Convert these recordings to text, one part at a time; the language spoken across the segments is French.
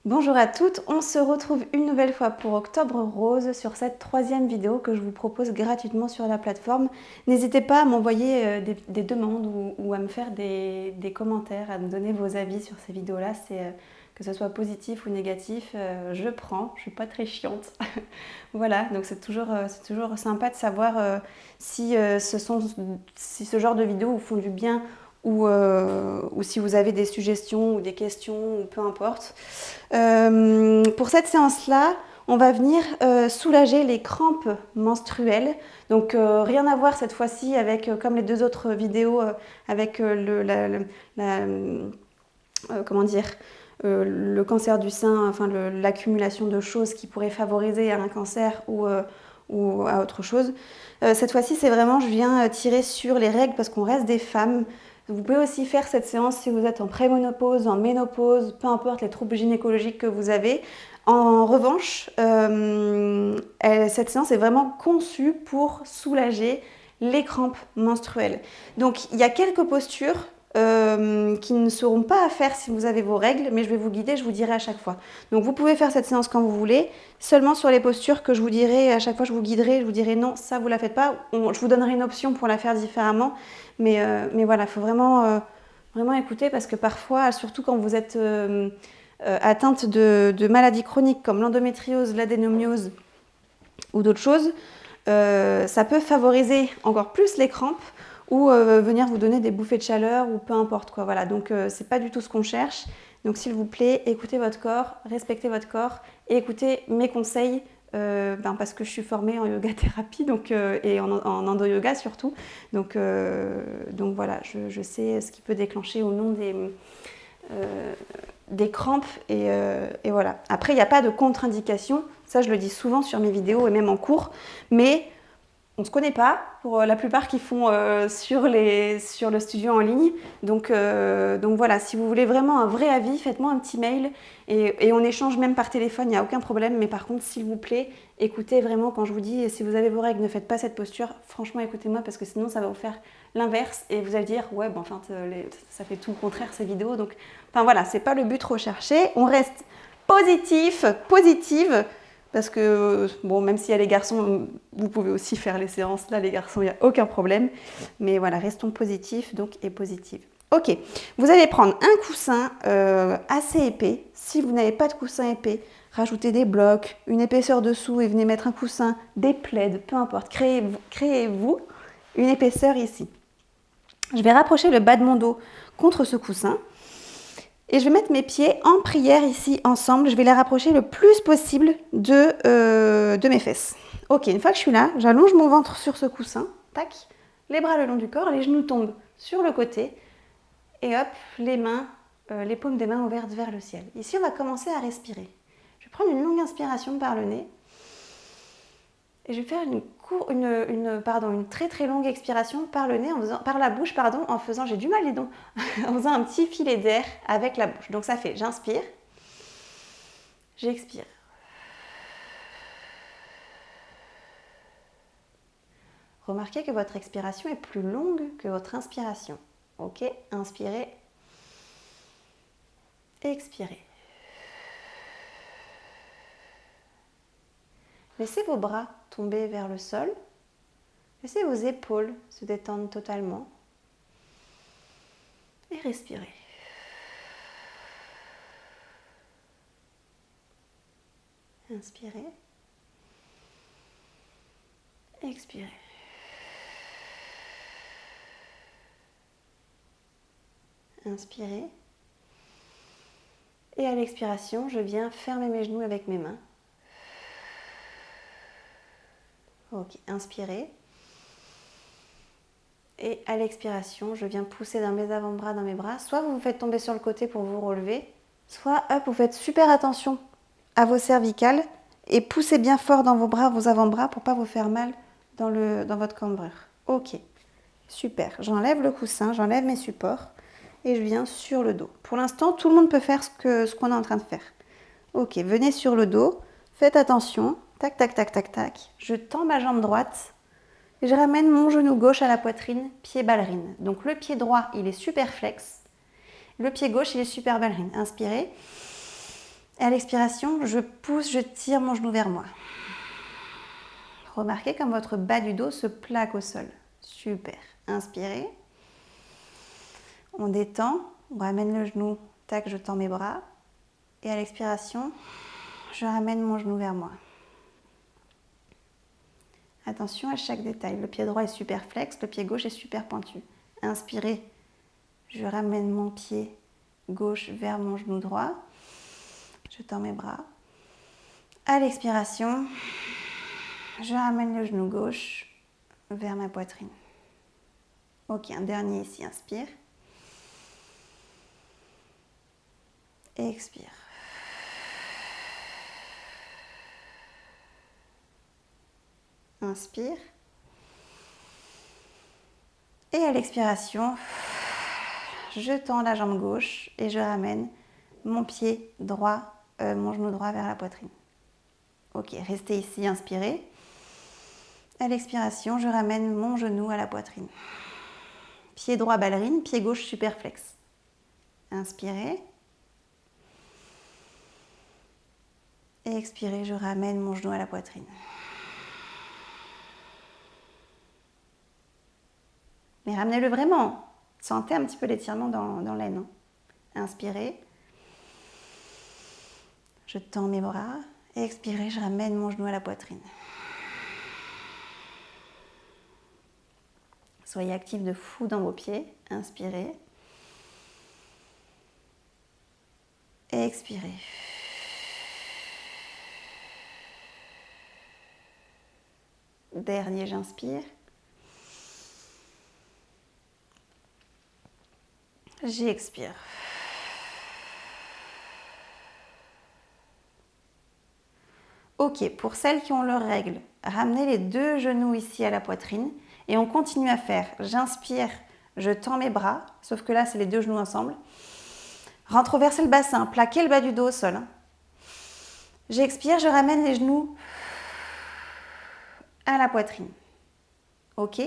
Bonjour à toutes, on se retrouve une nouvelle fois pour Octobre Rose sur cette troisième vidéo que je vous propose gratuitement sur la plateforme. N'hésitez pas à m'envoyer des demandes ou à me faire des commentaires, à me donner vos avis sur ces vidéos-là. Que ce soit positif ou négatif, je prends, je suis pas très chiante. Voilà, donc c'est toujours sympa de savoir si ce genre de vidéos vous font du bien ou si vous avez des suggestions ou des questions ou peu importe. Pour cette séance-là, on va venir soulager les crampes menstruelles. Donc rien à voir cette fois-ci avec, comme les deux autres vidéos, avec comment dire, le cancer du sein, enfin l'accumulation de choses qui pourraient favoriser un cancer ou à autre chose. Cette fois-ci, c'est vraiment, je viens tirer sur les règles parce qu'on reste des femmes. Vous pouvez aussi faire cette séance si vous êtes en préménopause, en ménopause, peu importe les troubles gynécologiques que vous avez. En revanche, cette séance est vraiment conçue pour soulager les crampes menstruelles. Donc, il y a quelques postures qui ne seront pas à faire si vous avez vos règles, mais je vais vous guider, je vous dirai à chaque fois. Donc vous pouvez faire cette séance quand vous voulez, seulement sur les postures que je vous dirai, à chaque fois je vous guiderai, je vous dirai non, ça vous la faites pas, je vous donnerai une option pour la faire différemment, mais voilà, il faut vraiment écouter parce que parfois, surtout quand vous êtes atteinte de maladies chroniques comme l'endométriose, l'adénomiose ou d'autres choses, ça peut favoriser encore plus les crampes ou venir vous donner des bouffées de chaleur ou peu importe quoi. Voilà, donc c'est pas du tout ce qu'on cherche. Donc s'il vous plaît, écoutez votre corps, respectez votre corps et écoutez mes conseils parce que je suis formée en yoga thérapie et en endo-yoga surtout. Donc voilà, je sais ce qui peut déclencher au nom des crampes et voilà. Après, il n'y a pas de contre-indication, ça je le dis souvent sur mes vidéos et même en cours, mais on ne se connaît pas pour la plupart qui font sur le studio en ligne. Donc voilà, si vous voulez vraiment un vrai avis, faites-moi un petit mail et on échange même par téléphone, il n'y a aucun problème. Mais par contre, s'il vous plaît, écoutez vraiment quand je vous dis, si vous avez vos règles, ne faites pas cette posture. Franchement, écoutez-moi parce que sinon, ça va vous faire l'inverse et vous allez dire, ouais, bon, enfin, ça fait tout le contraire ces vidéos. Donc, enfin voilà, c'est pas le but recherché. On reste positive. Parce que, bon, même s'il y a les garçons, vous pouvez aussi faire les séances là, les garçons, il n'y a aucun problème. Mais voilà, restons positifs donc et positives. Ok, vous allez prendre un coussin assez épais. Si vous n'avez pas de coussin épais, rajoutez des blocs, une épaisseur dessous et venez mettre un coussin, des plaids, peu importe. Créez-vous une épaisseur ici. Je vais rapprocher le bas de mon dos contre ce coussin. Et je vais mettre mes pieds en prière ici ensemble. Je vais les rapprocher le plus possible de mes fesses. Ok, une fois que je suis là, j'allonge mon ventre sur ce coussin. Tac, les bras le long du corps, les genoux tombent sur le côté. Et hop, les paumes des mains ouvertes vers le ciel. Ici, on va commencer à respirer. Je vais prendre une longue inspiration par le nez. Et je vais faire une très très longue expiration par le nez, par la bouche, en faisant, j'ai du mal les dents, en faisant un petit filet d'air avec la bouche. Donc ça fait, j'inspire, j'expire. Remarquez que votre expiration est plus longue que votre inspiration. Ok, inspirez, expirez. Laissez vos bras tomber vers le sol. Laissez vos épaules se détendre totalement. Et respirez. Inspirez. Expirez. Inspirez. Et à l'expiration, je viens fermer mes genoux avec mes mains. Ok, inspirez. Et à l'expiration, je viens pousser dans mes avant-bras, dans mes bras. Soit vous vous faites tomber sur le côté pour vous relever, soit hop, vous faites super attention à vos cervicales et poussez bien fort dans vos bras, vos avant-bras pour ne pas vous faire mal dans votre cambrure. Ok, super. J'enlève le coussin, j'enlève mes supports et je viens sur le dos. Pour l'instant, tout le monde peut faire ce qu'on est en train de faire. Ok, venez sur le dos, faites attention. Tac, tac, tac, tac, tac. Je tends ma jambe droite. Et je ramène mon genou gauche à la poitrine, pied ballerine. Donc le pied droit, il est super flex. Le pied gauche, il est super ballerine. Inspirez. Et à l'expiration, je pousse, je tire mon genou vers moi. Remarquez comme votre bas du dos se plaque au sol. Super. Inspirez. On détend. On ramène le genou. Tac, je tends mes bras. Et à l'expiration, je ramène mon genou vers moi. Attention à chaque détail. Le pied droit est super flex, le pied gauche est super pointu. Inspirez. Je ramène mon pied gauche vers mon genou droit. Je tends mes bras. À l'expiration, je ramène le genou gauche vers ma poitrine. Ok, un dernier ici. Inspire. Et expire. Inspire. Et à l'expiration, je tends la jambe gauche et je ramène mon pied droit, mon genou droit vers la poitrine. Ok, restez ici, inspirez. À l'expiration, je ramène mon genou à la poitrine. Pied droit ballerine, pied gauche super flex. Inspirez. Et expirez, je ramène mon genou à la poitrine. Mais ramenez-le vraiment. Sentez un petit peu l'étirement dans l'aine. Inspirez. Je tends mes bras. Et expirez, je ramène mon genou à la poitrine. Soyez actifs de fou dans vos pieds. Inspirez. Et expirez. Dernier, j'inspire. J'expire. Ok, pour celles qui ont leurs règles, ramenez les deux genoux ici à la poitrine et on continue à faire. J'inspire, je tends mes bras, sauf que là, c'est les deux genoux ensemble. Rentroversez le bassin, plaquez le bas du dos au sol. J'expire, je ramène les genoux à la poitrine. Ok?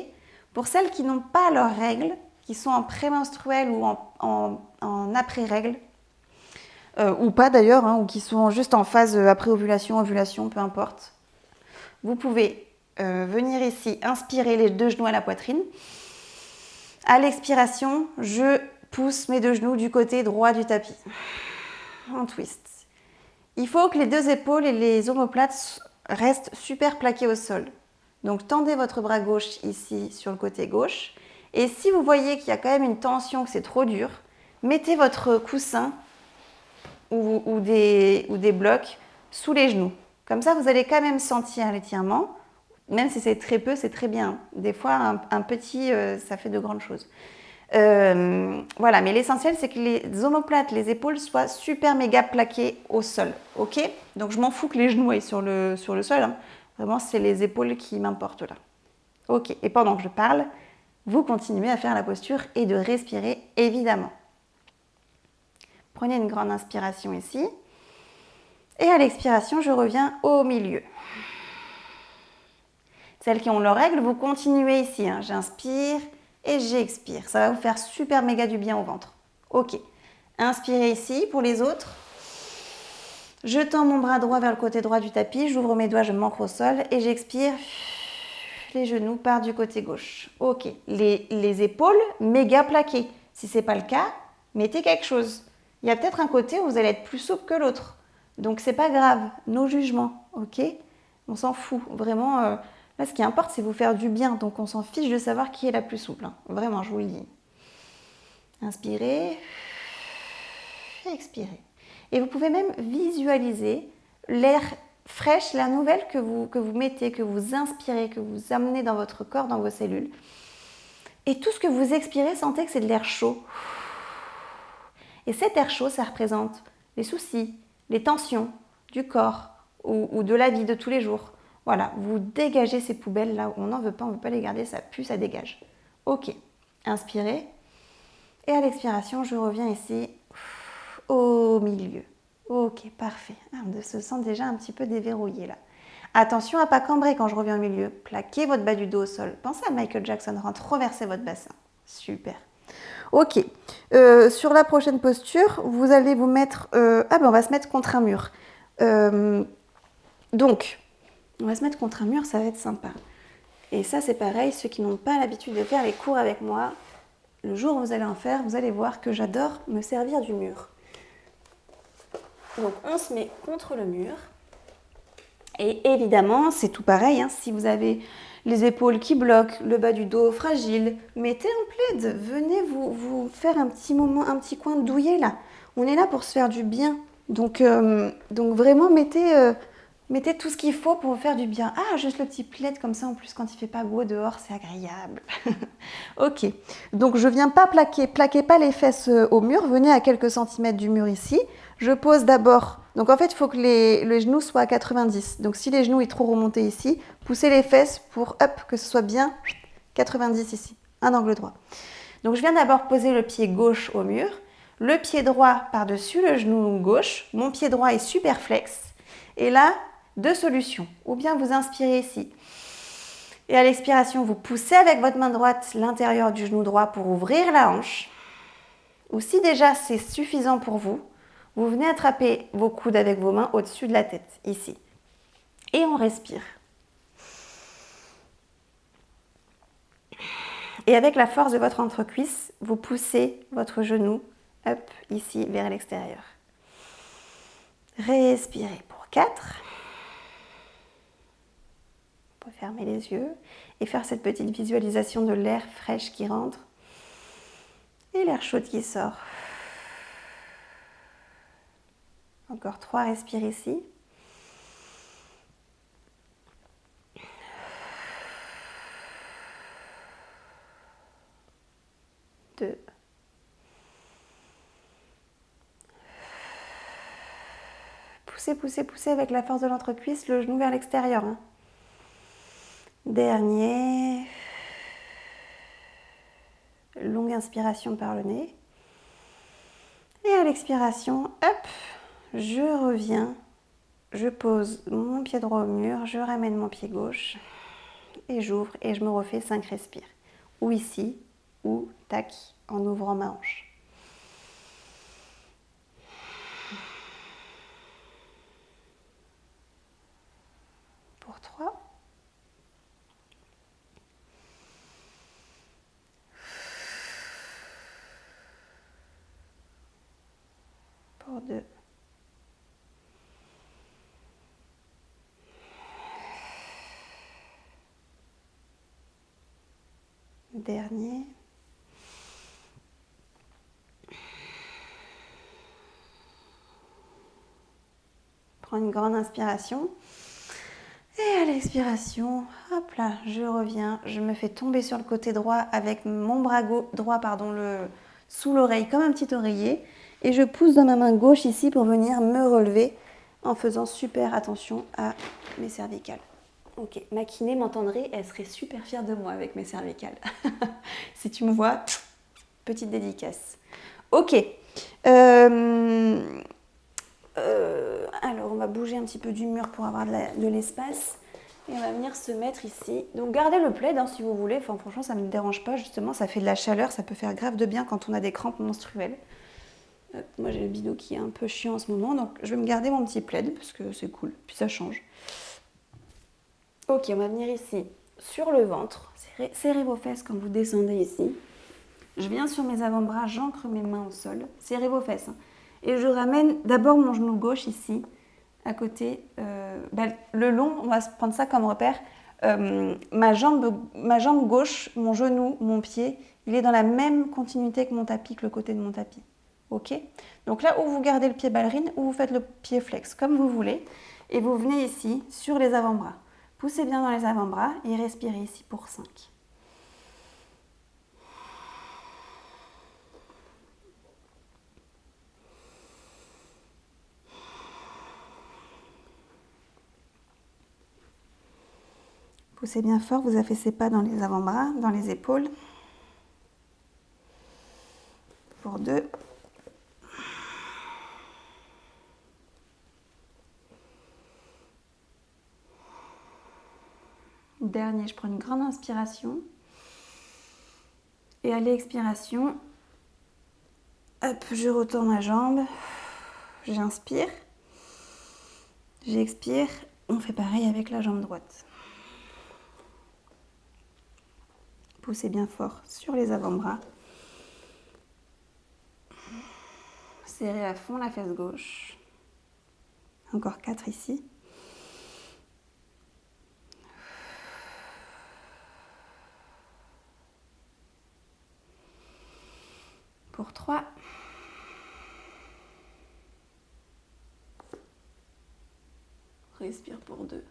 Pour celles qui n'ont pas leurs règles, qui sont en prémenstruel ou en après-règles, ou pas d'ailleurs, ou qui sont juste en phase après-ovulation, ovulation, peu importe. Vous pouvez venir ici, inspirer les deux genoux à la poitrine. À l'expiration, je pousse mes deux genoux du côté droit du tapis. En twist. Il faut que les deux épaules et les omoplates restent super plaquées au sol. Donc tendez votre bras gauche ici sur le côté gauche. Et si vous voyez qu'il y a quand même une tension, que c'est trop dur, mettez votre coussin ou des blocs sous les genoux. Comme ça, vous allez quand même sentir l'étirement. Même si c'est très peu, c'est très bien. Des fois, un petit, ça fait de grandes choses. Voilà, mais l'essentiel, c'est que les omoplates, les épaules soient super méga plaquées au sol. Ok? Donc, je m'en fous que les genoux aillent sur le sol. Hein. Vraiment, c'est les épaules qui m'importent là. Ok, et pendant que je parle, vous continuez à faire la posture et de respirer, évidemment. Prenez une grande inspiration ici. Et à l'expiration, je reviens au milieu. Celles qui ont leurs règles, vous continuez ici. Hein. J'inspire et j'expire. Ça va vous faire super méga du bien au ventre. Ok. Inspirez ici pour les autres. Je tends mon bras droit vers le côté droit du tapis. J'ouvre mes doigts, je m'ancre au sol et j'expire. Les genoux partent du côté gauche. Ok. Les épaules méga plaquées. Si ce n'est pas le cas, mettez quelque chose. Il y a peut-être un côté où vous allez être plus souple que l'autre. Donc, c'est pas grave. Nos jugements. Ok? On s'en fout. Vraiment, là, ce qui importe, c'est vous faire du bien. Donc, on s'en fiche de savoir qui est la plus souple. Hein. Vraiment, je vous le dis. Inspirez. Expirez. Et vous pouvez même visualiser l'air fraîche, l'air nouvelle que vous mettez, que vous inspirez, que vous amenez dans votre corps, dans vos cellules. Et tout ce que vous expirez, sentez que c'est de l'air chaud. Et cet air chaud, ça représente les soucis, les tensions du corps ou de la vie de tous les jours. Voilà, vous dégagez ces poubelles là où on n'en veut pas, on ne veut pas les garder, ça pue, ça dégage. Ok, inspirez. Et à l'expiration, je reviens ici au milieu. Ok, parfait. On se sent déjà un petit peu déverrouillé là. Attention à ne pas cambrer quand je reviens au milieu. Plaquez votre bas du dos au sol. Pensez à Michael Jackson, rentroversez votre bassin. Super. Ok. Sur la prochaine posture, vous allez vous mettre... on va se mettre contre un mur. Donc, on va se mettre contre un mur, ça va être sympa. Et ça, c'est pareil, ceux qui n'ont pas l'habitude de faire les cours avec moi, le jour où vous allez en faire, vous allez voir que j'adore me servir du mur. Donc, on se met contre le mur. Et évidemment, c'est tout pareil, hein, si vous avez les épaules qui bloquent, le bas du dos fragile, mettez un plaid. Venez vous faire un petit moment, un petit coin douillet là. On est là pour se faire du bien. Donc vraiment, mettez tout ce qu'il faut pour vous faire du bien. Ah, juste le petit plaid comme ça, en plus, quand il fait pas beau dehors, c'est agréable. Ok, donc je viens pas plaquez pas les fesses au mur, venez à quelques centimètres du mur ici. Je pose d'abord, donc en fait, il faut que les genoux soient à 90. Donc si les genoux sont trop remontés ici, poussez les fesses pour que ce soit bien 90 ici, un angle droit. Donc je viens d'abord poser le pied gauche au mur, le pied droit par-dessus le genou gauche, mon pied droit est super flex. Et là, deux solutions. Ou bien vous inspirez ici. Et à l'expiration, vous poussez avec votre main droite l'intérieur du genou droit pour ouvrir la hanche. Ou si déjà c'est suffisant pour vous, vous venez attraper vos coudes avec vos mains au-dessus de la tête, ici. Et on respire. Et avec la force de votre entrecuisse, vous poussez votre genou ici vers l'extérieur. Respirez pour 4. Vous pouvez fermer les yeux et faire cette petite visualisation de l'air fraîche qui rentre et l'air chaud qui sort. Encore 3, respire ici. 2. Poussez, poussez, poussez avec la force de l'entrecuisse, le genou vers l'extérieur. Dernier. Longue inspiration par le nez. Et à l'expiration, je reviens. Je pose mon pied droit au mur, je ramène mon pied gauche et j'ouvre et je me refais 5 respires. Ou ici, ou tac, en ouvrant ma hanche. Pour 3. Pour 2. Dernier. Prends une grande inspiration. Et à l'expiration, hop là, je reviens. Je me fais tomber sur le côté droit avec mon bras droit sous l'oreille comme un petit oreiller. Et je pousse dans ma main gauche ici pour venir me relever en faisant super attention à mes cervicales. Ok, ma kiné m'entendrait, elle serait super fière de moi avec mes cervicales. Si tu me vois, petite dédicace. Ok. Alors, on va bouger un petit peu du mur pour avoir de l'espace. Et on va venir se mettre ici. Donc, gardez le plaid si vous voulez. Enfin, franchement, ça ne me dérange pas. Justement, ça fait de la chaleur. Ça peut faire grave de bien quand on a des crampes menstruelles. Moi, j'ai le bidou qui est un peu chiant en ce moment. Donc, je vais me garder mon petit plaid parce que c'est cool. Puis, ça change. Ok, on va venir ici sur le ventre. Serrez vos fesses quand vous descendez ici. Je viens sur mes avant-bras, j'ancre mes mains au sol. Serrez vos fesses. Et je ramène d'abord mon genou gauche ici, à côté. Le long, on va se prendre ça comme repère. Ma jambe gauche, mon genou, mon pied, il est dans la même continuité que mon tapis, que le côté de mon tapis. Ok ? Donc là où vous gardez le pied ballerine, ou vous faites le pied flex, comme vous voulez. Et vous venez ici, sur les avant-bras. Poussez bien dans les avant-bras et respirez ici pour 5. Poussez bien fort, vous affaissez pas dans les avant-bras, dans les épaules. Pour 2. Dernier, je prends une grande inspiration. Et à l'expiration, Hop, je retourne ma jambe. J'inspire. J'expire. On fait pareil avec la jambe droite. Poussez bien fort sur les avant-bras. Serrez à fond la fesse gauche. Encore 4 ici. Pour 3. Respire pour 2.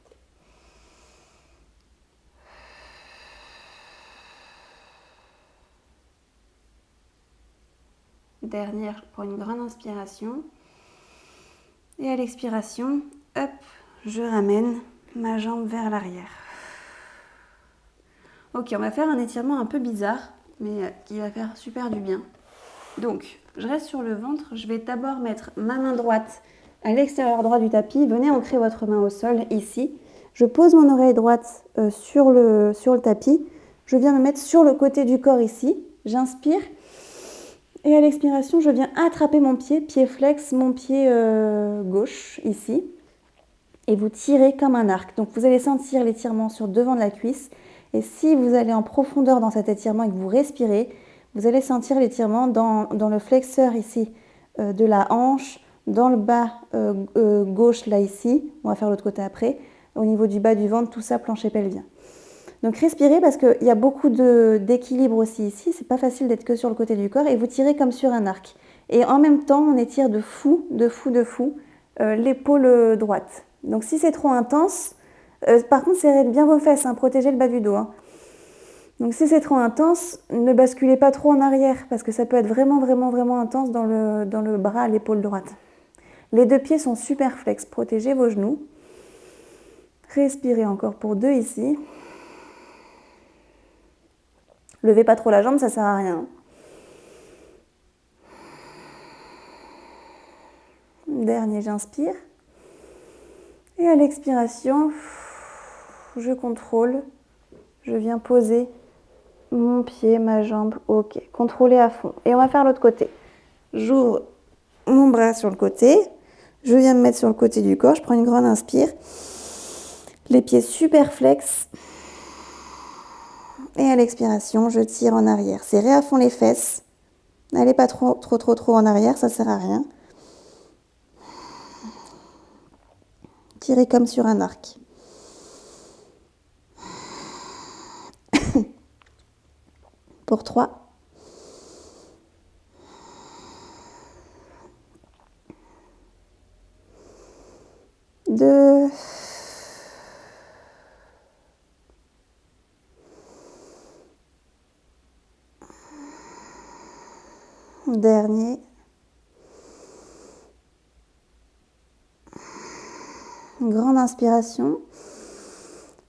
Dernière pour une grande inspiration. Et à l'expiration, hop, je ramène ma jambe vers l'arrière. Ok, on va faire un étirement un peu bizarre, mais qui va faire super du bien. Donc, je reste sur le ventre. Je vais d'abord mettre ma main droite à l'extérieur droit du tapis. Venez ancrer votre main au sol, ici. Je pose mon oreille droite sur le tapis. Je viens me mettre sur le côté du corps, ici. J'inspire. Et à l'expiration, je viens attraper mon pied flex, mon pied gauche, ici. Et vous tirez comme un arc. Donc, vous allez sentir l'étirement sur devant de la cuisse. Et si vous allez en profondeur dans cet étirement et que vous respirez, vous allez sentir l'étirement dans le flexeur ici de la hanche, dans le bas gauche là ici, on va faire l'autre côté après, au niveau du bas du ventre, tout ça plancher pelvien. Donc respirez parce qu'il y a beaucoup d'équilibre aussi ici, c'est pas facile d'être que sur le côté du corps et vous tirez comme sur un arc. Et en même temps, on étire de fou l'épaule droite. Donc si c'est trop intense, par contre serrez bien vos fesses, hein, protégez le bas du dos. Hein. Donc si c'est trop intense, ne basculez pas trop en arrière parce que ça peut être vraiment intense dans le bras, l'épaule droite. Les 2 pieds sont super flex, protégez vos genoux. Respirez encore pour 2 ici. Levez pas trop la jambe, ça sert à rien. Dernier, j'inspire. Et à l'expiration, je contrôle. Je viens poser mon pied, ma jambe, ok. Contrôlez à fond. Et on va faire l'autre côté. J'ouvre mon bras sur le côté. Je viens me mettre sur le côté du corps. Je prends une grande inspire. Les pieds super flex. Et à l'expiration, je tire en arrière. Serrez à fond les fesses. N'allez pas trop en arrière, ça sert à rien. Tirez comme sur un arc. Pour 3. 2. Dernier. Une grande inspiration.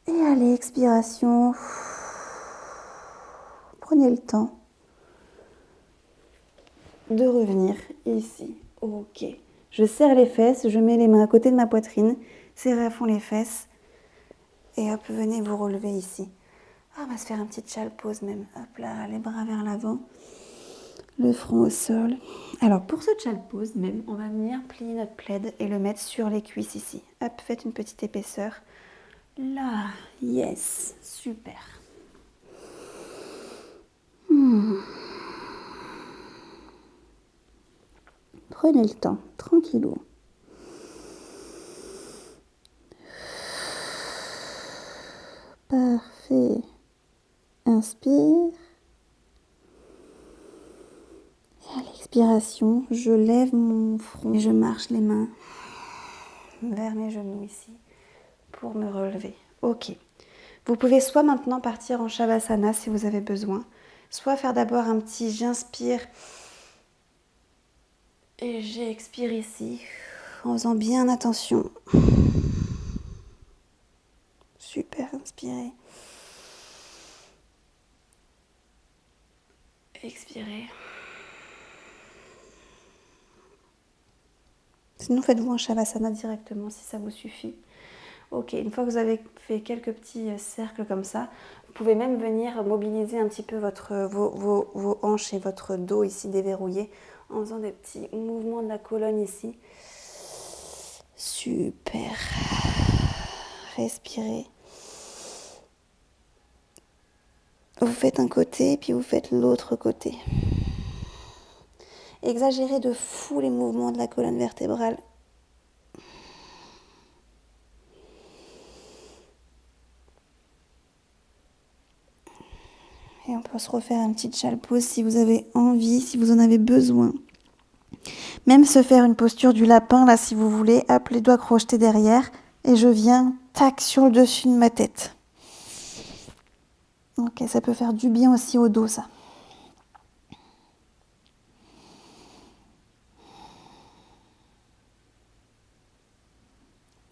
Et à l'expiration, prenez le temps de revenir ici. Ok. Je serre les fesses, je mets les mains à côté de ma poitrine, serrez à fond les fesses. Et hop, venez vous relever ici. Ah, on va se faire un petit child pose même. Hop là, les bras vers l'avant. Le front au sol. Alors pour ce child pose même, on va venir plier notre plaid et le mettre sur les cuisses ici. Hop, faites une petite épaisseur. Là, yes, super. Prenez le temps, tranquillou. Parfait. Inspire. Et à l'expiration, je lève mon front et je marche les mains vers mes genoux ici pour me relever. Ok. Vous pouvez soit maintenant partir en Shavasana si vous avez besoin, soit faire d'abord un petit j'inspire et j'expire ici en faisant bien attention. Super, inspirez. Expirez. Sinon, faites-vous un Shavasana directement si ça vous suffit. Ok, une fois que vous avez fait quelques petits cercles comme ça, vous pouvez même venir mobiliser un petit peu vos hanches et votre dos ici déverrouillé en faisant des petits mouvements de la colonne ici. Super. Respirez. Vous faites un côté, puis vous faites l'autre côté. Exagérez de fou les mouvements de la colonne vertébrale. Et on peut se refaire une petite chalpose si vous avez envie, si vous en avez besoin. Même se faire une posture du lapin, là, si vous voulez. Hop, les doigts crochetés derrière. Et je viens, tac, sur le dessus de ma tête. Ok, ça peut faire du bien aussi au dos, ça.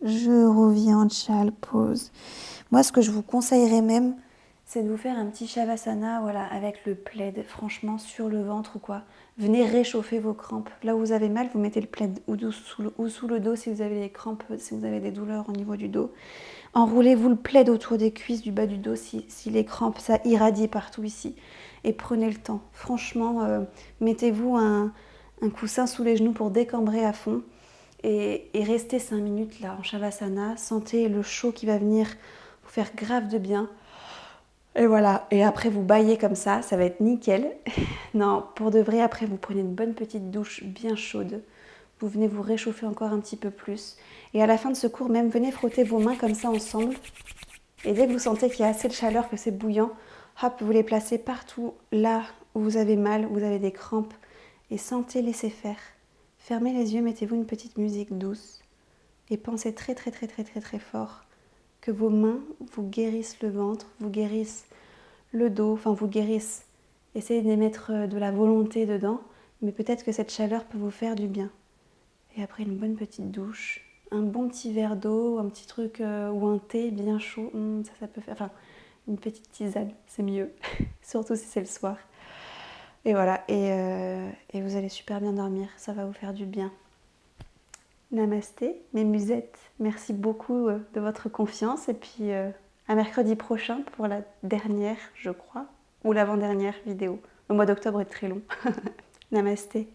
Je reviens en chalpose. Moi, ce que je vous conseillerais même, c'est de vous faire un petit shavasana, voilà, avec le plaid, franchement, sur le ventre ou quoi. Venez réchauffer vos crampes. Là où vous avez mal, vous mettez le plaid ou sous le dos si vous avez des crampes, si vous avez des douleurs au niveau du dos. Enroulez-vous le plaid autour des cuisses, du bas du dos, si les crampes, ça irradie partout ici. Et prenez le temps. Franchement, mettez-vous un coussin sous les genoux pour décambrer à fond. Et restez 5 minutes là en shavasana. Sentez le chaud qui va venir vous faire grave de bien. Et voilà, et après vous baillez comme ça va être nickel. Non, pour de vrai, après vous prenez une bonne petite douche bien chaude. Vous venez vous réchauffer encore un petit peu plus. Et à la fin de ce cours, même venez frotter vos mains comme ça ensemble. Et dès que vous sentez qu'il y a assez de chaleur, que c'est bouillant, hop, vous les placez partout là où vous avez mal, où vous avez des crampes. Et sentez laisser faire. Fermez les yeux, mettez-vous une petite musique douce. Et pensez très très très très très très fort que vos mains vous guérissent le ventre, vous guérissent le dos, enfin vous guérissent. Essayez d'y mettre de la volonté dedans, mais peut-être que cette chaleur peut vous faire du bien. Et après une bonne petite douche, un bon petit verre d'eau, un petit truc ou un thé bien chaud, ça peut faire, enfin une petite tisane, c'est mieux, surtout si c'est le soir. Et voilà, et vous allez super bien dormir, ça va vous faire du bien. Namasté, mes musettes, merci beaucoup de votre confiance et puis à mercredi prochain pour la dernière, je crois, ou l'avant-dernière vidéo. Le mois d'octobre est très long. Namasté.